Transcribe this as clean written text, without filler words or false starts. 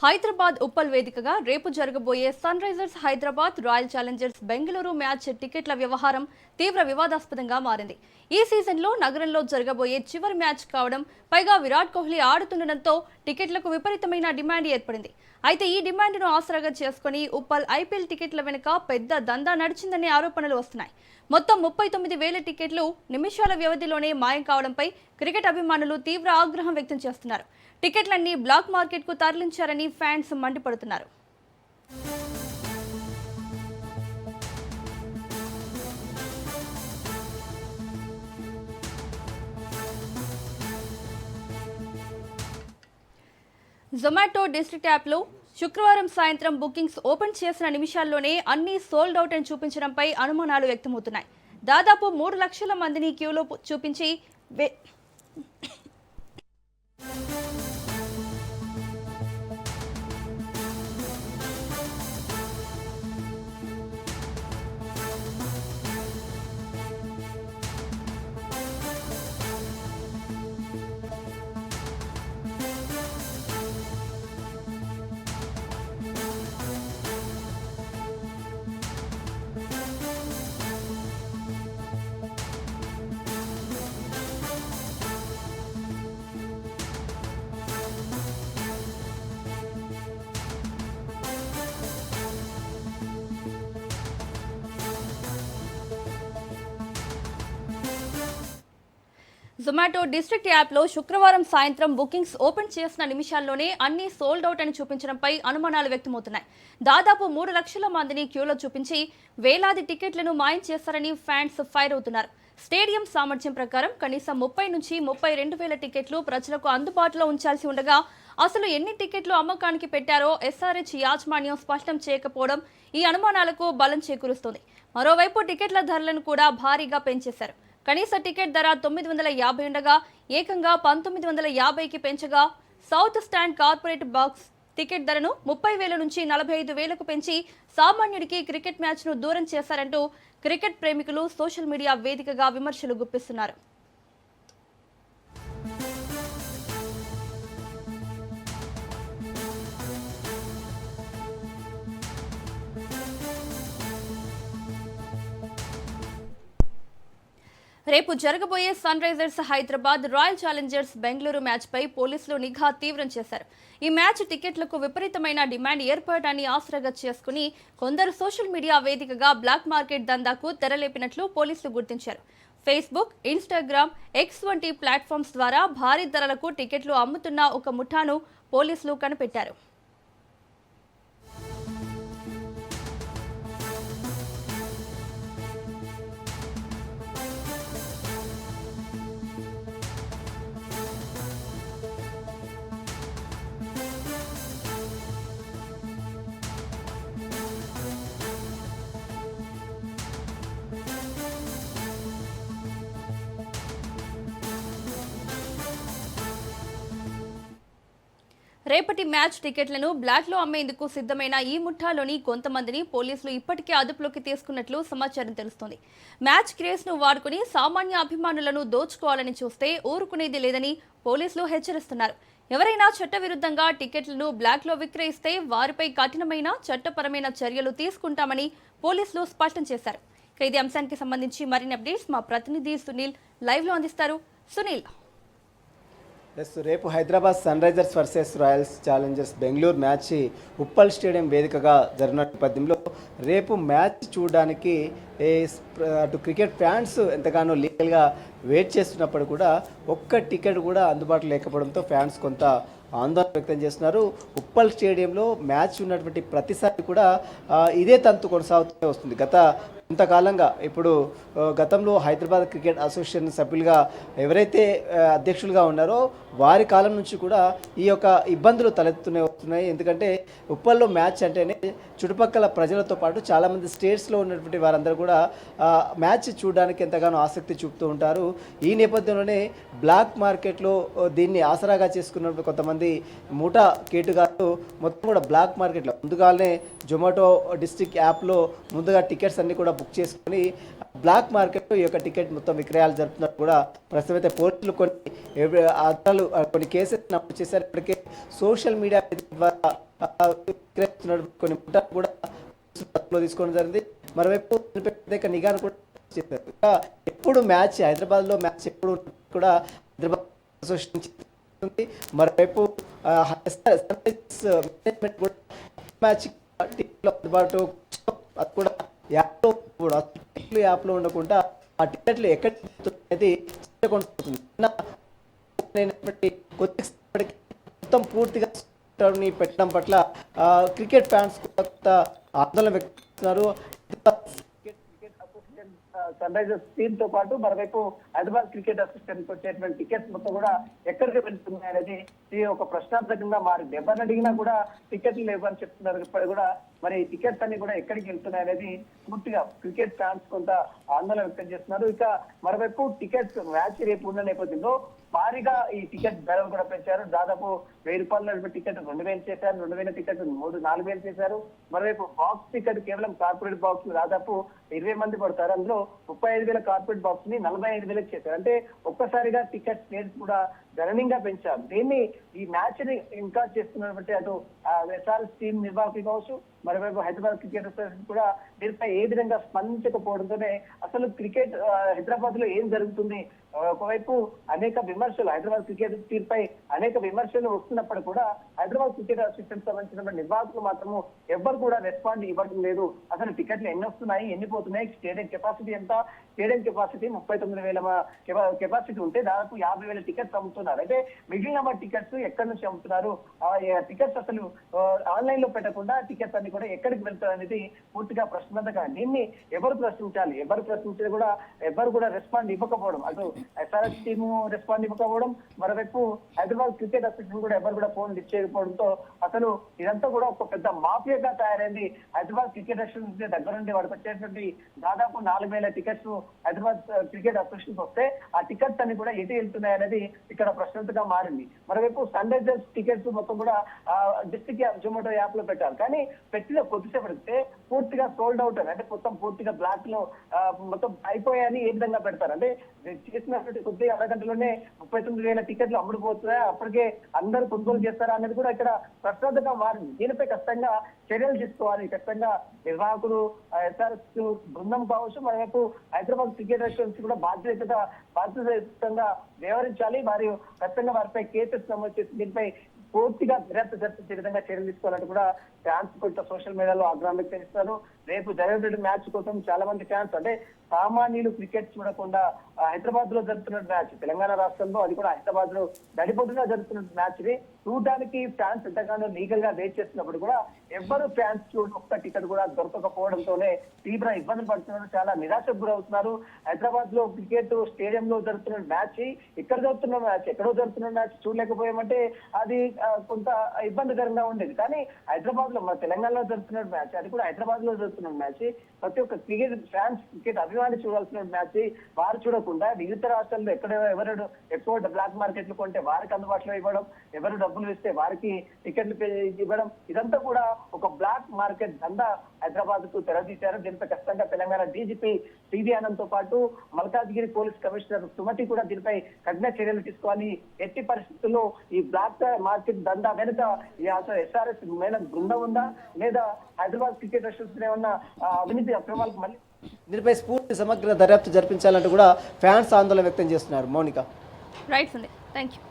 హైదరాబాద్ ఉప్పల్ వేదికగా రేపు జరగబోయే Sunrisers Hyderabad Royal Challengers Bengaluru match టికెట్ల వ్యవహారం తీవ్ర వివాదాస్పదంగా మారింది. ఈ సీజన్లో నగరంలో జరగబోయే చివరి మ్యాచ్ కావడం, పైగా విరాట్ కోహ్లీ ఆడుతుండటంతో టికెట్లకు విపరీతమైన డిమాండ్ ఏర్పడింది. అయితే ఈ డిమాండ్ను ఆసరాగా చేసుకుని ఉప్పల్ ఐపీఎల్ టికెట్ల వెనుక పెద్ద దందా నడిచిందనే ఆరోపణలు వస్తున్నాయి. మొత్తం 39,000 టికెట్లు నిమిషాల వ్యవధిలోనే మాయం కావడంపై క్రికెట్ అభిమానులు తీవ్ర ఆగ్రహం వ్యక్తం చేస్తున్నారు. టికెట్లన్నీ బ్లాక్ మార్కెట్కు తరలించారని ఫ్యాన్స్ మండిపడుతున్నారు. జొమాటో డిస్ట్రిక్ట్ యాప్లో శుక్రవారం సాయంత్రం బుకింగ్స్ ఓపెన్ చేసిన నిమిషాల్లోనే అన్ని సోల్డ్ అవుట్ అని చూపించడంపై అనుమానాలు వ్యక్తమవుతున్నాయి. దాదాపు 3 లక్షల మందిని క్యూలో చూపించి జొమాటో డిస్ట్రిక్ట్ యాప్లో శుక్రవారం సాయంత్రం బుకింగ్స్ ఓపెన్ చేసిన నిమిషాల్లోనే అన్ని సోల్డ్ అవుట్ అని చూపించడంపై అనుమానాలు వ్యక్తమవుతున్నాయి. దాదాపు 3 లక్షల మందిని క్యూలో చూపించి వేలాది టికెట్లను మాయం చేస్తారని ఫ్యాన్స్ ఫైర్ అవుతున్నారు. స్టేడియం సామర్థ్యం ప్రకారం కనీసం 30 నుంచి 32,000 టికెట్లు ప్రజలకు అందుబాటులో ఉంచాల్సి ఉండగా అసలు ఎన్ని టికెట్లు అమ్మకానికి పెట్టారో ఎస్ఆర్హెచ్ యాజమాన్యం స్పష్టం చేయకపోవడం ఈ అనుమానాలకు బలం చేకూరుస్తోంది. మరోవైపు టికెట్ల ధరలను కూడా భారీగా పెంచేశారు. కనీస టికెట్ ధర 950 ఉండగా ఏకంగా 1950కి పెంచగా south stand corporate box ticket ధరను 30,000 నుంచి 45,000కు పెంచి సామాన్యుడికి క్రికెట్ మ్యాచ్ను దూరం చేశారంటూ క్రికెట్ ప్రేమికులు సోషల్ మీడియా వేదికగా విమర్శలు గుప్పిస్తున్నారు. రేపు జరగబోయే Sunrisers Hyderabad Royal Challengers Bengaluru మ్యాచ్పై పోలీసులు నిఘా తీవ్రం చేశారు. ఈ మ్యాచ్ టికెట్లకు విపరీతమైన డిమాండ్ ఏర్పడటాన్ని ఆసరాగా చేసుకుని కొందరు సోషల్ మీడియా వేదికగా బ్లాక్ మార్కెట్ దందాకు తెరలేపినట్లు పోలీసులు గుర్తించారు. ఫేస్బుక్, ఇన్స్టాగ్రామ్, ఎక్స్ వంటి ప్లాట్ఫామ్స్ ద్వారా భారీ ధరలకు టికెట్లు అమ్ముతున్న ఒక ముఠాను పోలీసులు కనిపెట్టారు. రేపటి మ్యాచ్ టికెట్లను బ్లాక్లో అమ్మేందుకు సిద్ధమైన ఈ ముఠాలోని కొంతమందిని పోలీసులు ఇప్పటికే అదుపులోకి తీసుకున్నట్లు సమాచారం తెలుస్తోంది. మ్యాచ్ క్రేజ్ను వాడుకుని సామాన్య అభిమానులను దోచుకోవాలని చూస్తే ఊరుకునేది లేదని పోలీసులు హెచ్చరిస్తున్నారు. ఎవరైనా చట్టవిరుద్ధంగా టికెట్లను బ్లాక్లో విక్రయిస్తే వారిపై కఠినమైన చట్టపరమైన చర్యలు తీసుకుంటామని పోలీసులు స్పష్టం చేశారు. ఇదే అంశానికి సంబంధించి మరిన్ని అప్డేట్స్ మా ప్రతినిధి సునీల్ లైవ్లో అందిస్తారు. సునీల్, రేపు Hyderabad Sunrisers versus Royals Challengers Bengaluru match Uppal stadium వేదికగా జరిగిన నేపథ్యంలో రేపు మ్యాచ్ చూడడానికి అటు క్రికెట్ ఫ్యాన్స్ ఎంతగానో లీగల్గా వెయిట్ చేస్తున్నప్పుడు కూడా ఒక్క టికెట్ కూడా అందుబాటులో లేకపోవడంతో ఫ్యాన్స్ కొంత ఆందోళన వ్యక్తం చేస్తున్నారు. ఉప్పల్ స్టేడియంలో మ్యాచ్ ఉన్నటువంటి ప్రతిసారి కూడా ఇదే తంతు కొనసాగుతూనే వస్తుంది. కొంతకాలంగా ఇప్పుడు గతంలో హైదరాబాద్ క్రికెట్ అసోసియేషన్ సభ్యులుగా ఎవరైతే అధ్యక్షులుగా ఉన్నారో వారి కాలం నుంచి కూడా ఈ యొక్క ఇబ్బందులు తలెత్తుతూనే వస్తున్నాయి. ఎందుకంటే ఉప్పల్లో మ్యాచ్ అంటేనే చుట్టుపక్కల ప్రజలతో పాటు చాలామంది స్టేట్స్లో ఉన్నటువంటి వారందరూ కూడా మ్యాచ్ చూడడానికి ఎంతగానో ఆసక్తి చూపుతూ ఉంటారు. ఈ నేపథ్యంలోనే బ్లాక్ మార్కెట్లో దీన్ని ఆసరాగా చేసుకున్న కొంతమంది మూటా కేటుగారు మొత్తం కూడా బ్లాక్ మార్కెట్లో ముందుగానే జొమాటో డిస్ట్రిక్ట్ యాప్లో ముందుగా టికెట్స్ అన్ని కూడా బుక్ చేసుకొని బ్లాక్ మార్కెట్లో ఈ యొక్క టికెట్ మొత్తం విక్రయాలు జరుపుతున్నట్టు కూడా ప్రస్తుతం అయితే పోలీసులు కొన్ని కేసెస్ నమోదు చేశారు. ఇప్పటికే సోషల్ మీడియా ద్వారా విక్రయిస్తున్న కొన్ని ముఠాలు కూడా తీసుకోవడం జరిగింది. మరోవైపు ప్రత్యేక నిఘాను కూడా చేశారు. ఇంకా ఎప్పుడు మ్యాచ్ హైదరాబాద్లో మ్యాచ్ ఎప్పుడు కూడా హైదరాబాద్ అసోసియేషన్ చేస్తుంది. మరోవైపు మేనేజ్మెంట్ కూడా మ్యాచ్ టీంలో అందుబాటు అది కూడా యాప్లో కూడా యాప్లో ఉండకుండా ఆ టికెట్లు ఎక్కడ అనేది కొనసాగుతుంది. కొద్దిసేపటికి మొత్తం పూర్తిగా పెట్టడం పట్ల క్రికెట్ ఫ్యాన్స్ కొంత ఆందోళన వ్యక్తం చేస్తున్నారు. సన్ రైజర్స్ టీమ్ తో పాటు మరోవైపు హైదరాబాద్ క్రికెట్ అసోసియేషన్ వచ్చేటువంటి టికెట్స్ మొత్తం కూడా ఎక్కడికి వెళ్తున్నాయి అనేది ఇది ఒక ప్రశ్నార్థకంగా మారింది. ఎవరిని అడిగినా కూడా టికెట్లు లేవని చెప్తున్నారు. ఇప్పుడు కూడా మరి టికెట్స్ అన్ని కూడా ఎక్కడికి వెళ్తున్నాయి అనేది పూర్తిగా క్రికెట్ ఫ్యాన్స్ కొంత ఆందోళన వ్యక్తం చేస్తున్నారు. ఇక మరోవైపు టికెట్స్ మ్యాచ్ రేపు ఉన్న నేపథ్యంలో భారీగా ఈ టికెట్ ధరలు కూడా పెంచారు. దాదాపు 1000 రూపాయల టికెట్ 2000 చేశారు, 2000 టికెట్ 4000 చేశారు. మరోవైపు బాక్స్ టికెట్ కేవలం కార్పొరేట్ బాక్స్ దాదాపు 20 మంది పడతారు. అందులో 35,000 కార్పొరేట్ బాక్స్ ని 45,000 చేశారు. అంటే ఒక్కసారిగా టికెట్ రేట్స్ కూడా గణనీయంగా పెంచారు. దీన్ని ఈ మ్యాచ్ ని ఇంకా చేస్తున్నటువంటి అటు ఎస్ఆర్ఎస్ టీం నిర్వాహకులు కావచ్చు, మరోవైపు హైదరాబాద్ క్రికెట్ అసోసియేషన్ కూడా దీనిపై ఏ విధంగా స్పందించకపోవడంతోనే అసలు క్రికెట్ హైదరాబాద్ లో ఏం జరుగుతుంది, ఒకవైపు అనేక విమర్శలు హైదరాబాద్ క్రికెట్ తీరుపై అనేక విమర్శలు వస్తున్నప్పుడు కూడా హైదరాబాద్ క్రికెట్ అసోసియేషన్ సంబంధించిన నిర్వాహకులు మాత్రము ఎవ్వరు కూడా రెస్పాండ్ ఇవ్వడం లేదు. అసలు టికెట్లు ఎన్ని వస్తున్నాయి, ఎన్ని పోతున్నాయి, స్టేడియం కెపాసిటీ ఎంత, స్టేడియం కెపాసిటీ 39,000 కెపాసిటీ ఉంటే దాదాపు 50,000 టికెట్స్ అమ్ముతున్నారు. అయితే మిగిలిన టికెట్స్ ఎక్కడి నుంచి అమ్ముతున్నారు, టికెట్స్ అసలు ఆన్లైన్ లో పెట్టకుండా టికెట్స్ అన్ని కూడా ఎక్కడికి వెళ్తారు అనేది పూర్తిగా ప్రశ్నార్థకం. దీన్ని ఎవరు ప్రశ్నించాలి, ఎవరు ప్రశ్నించేది కూడా ఎవరు కూడా రెస్పాండ్ ఇవ్వకపోవడం, అటు ఎస్ఆర్ఎస్ టీము రెస్పాండ్ ఇవ్వకపోవడం, మరోవైపు హైదరాబాద్ క్రికెట్ అసోసియేషన్ కూడా ఎవరు కూడా ఫోన్ లిఫ్ట్ చేయకపోవడంతో అసలు ఇదంతా కూడా ఒక పెద్ద మాఫియాగా తయారైంది. హైదరాబాద్ క్రికెట్ అసోసియేషన్ దగ్గర నుండి వాడికి వచ్చేటువంటి దాదాపు 4,000 టికెట్స్ హైదరాబాద్ క్రికెట్ అసోసియేషన్ వస్తే ఆ టికెట్స్ అన్ని కూడా ఎటు వెళ్తున్నాయి అనేది ఇక్కడ ప్రశ్నగా మారింది. మరోవైపు సన్ రైజర్స్ టికెట్స్ మొత్తం కూడా డిస్ట్రిక్ట్ జొమాటో యాప్ లో పెట్టారు. కానీ పెట్టిన కొద్దిసేపటితే పూర్తిగా సోల్డ్ అవుట్ అంటే మొత్తం పూర్తిగా బ్లాక్ లో మొత్తం అయిపోయాయని ఏ విధంగా పెడతారు అంటే చేసినటువంటి కొద్ది అరగంటలోనే 39,000 టికెట్లు అమ్ముడుపోతున్నాయి, అప్పటికే అందరూ కొనుగోలు చేస్తారా అనేది కూడా ఇక్కడ ప్రశ్నార్థంగా మారింది. దీనిపై ఖచ్చితంగా చర్యలు తీసుకోవాలి. ఖచ్చితంగా నిర్వాహకులు ఎస్ఆర్ఎస్ బృందం కావచ్చు, మరోవైపు హైదరాబాద్ క్రికెట్ అసోసియేషన్ కూడా బాధ్యతయుతంగా వ్యవహరించాలి. మరియు ఖచ్చితంగా వారిపై కేసెస్ నమోదు చేసి దీనిపై పూర్తిగా దర్యాప్తు జరిపించే విధంగా చర్యలు తీసుకోవాలంటూ కూడా ఫ్యాన్స్ కొంత సోషల్ మీడియాలో ఆగ్రహం వ్యక్తం చేస్తారు. రేపు జరిగే మ్యాచ్ కోసం చాలా మంది ఫ్యాన్స్ అంటే సామాన్యులు క్రికెట్ చూడకుండా హైదరాబాద్ లో జరుగుతున్న మ్యాచ్, తెలంగాణ రాష్ట్రంలో అది కూడా హైదరాబాద్ లో నడిపోతున్నా జరుగుతున్న మ్యాచ్ ని చూడడానికి ఫ్యాన్స్ ఎంతగానో లీగల్ గా వెయిట్ చేస్తున్నప్పుడు కూడా ఎవ్వరు ఫ్యాన్స్ ఒక్క టికెట్ కూడా దొరకకపోవడంతోనే తీవ్ర ఇబ్బందులు పడుతున్నారు, చాలా నిరాశకు గురవుతున్నారు. హైదరాబాద్ లో క్రికెట్ స్టేడియం లో జరుగుతున్న మ్యాచ్, ఇక్కడ జరుగుతున్న మ్యాచ్, ఎక్కడో జరుగుతున్న మ్యాచ్ చూడలేకపోయామంటే అది కొంత ఇబ్బందికరంగా ఉండేది. కానీ హైదరాబాద్ లో మన తెలంగాణలో జరుగుతున్న మ్యాచ్, అది కూడా హైదరాబాద్ లో జరుగుతున్న మ్యాచ్, ప్రతి ఒక్క క్రికెట్ ఫ్యాన్స్ క్రికెట్ అభిమాని చూడాల్సిన మ్యాచ్ వారు చూడకుండా వివిధ రాష్ట్రాల్లో ఎవరు ఎక్కువ బ్లాక్ మార్కెట్లు కొంటే వారికి అందుబాటులో ఇవ్వడం, ఎవరు డబ్బులు ఇస్తే వారికి టికెట్లు ఇవ్వడం, ఇదంతా కూడా ఒక బ్లాక్ మార్కెట్ దందా హైదరాబాద్ కు తెరదీశారు. దీనిపై ఖచ్చితంగా తెలంగాణ డీజీపీ టీవీ ఆనంద్ తో పాటు మల్కాజ్గిరి పోలీస్ కమిషనర్ సుమతి కూడా దీనిపై కఠిన చర్యలు తీసుకోవాలి. ఎట్టి పరిస్థితుల్లో ఈ బ్లాక్ మార్కెట్ దందా వెనుక ఎస్ఆర్ఎస్ బృందం ఉందా లేదా హైదరాబాద్ క్రికెట్ అసోసియేషన్ ఏమన్నా అవినీతి అక్రమాలకు మళ్ళీ దీనిపై పూర్తి సమగ్ర దర్యాప్తు జరిపించాలంటూ కూడా ఫ్యాన్స్ ఆందోళన వ్యక్తం చేస్తున్నారు. మౌనిక. రైట్ సందే, థ్యాంక్ యూ.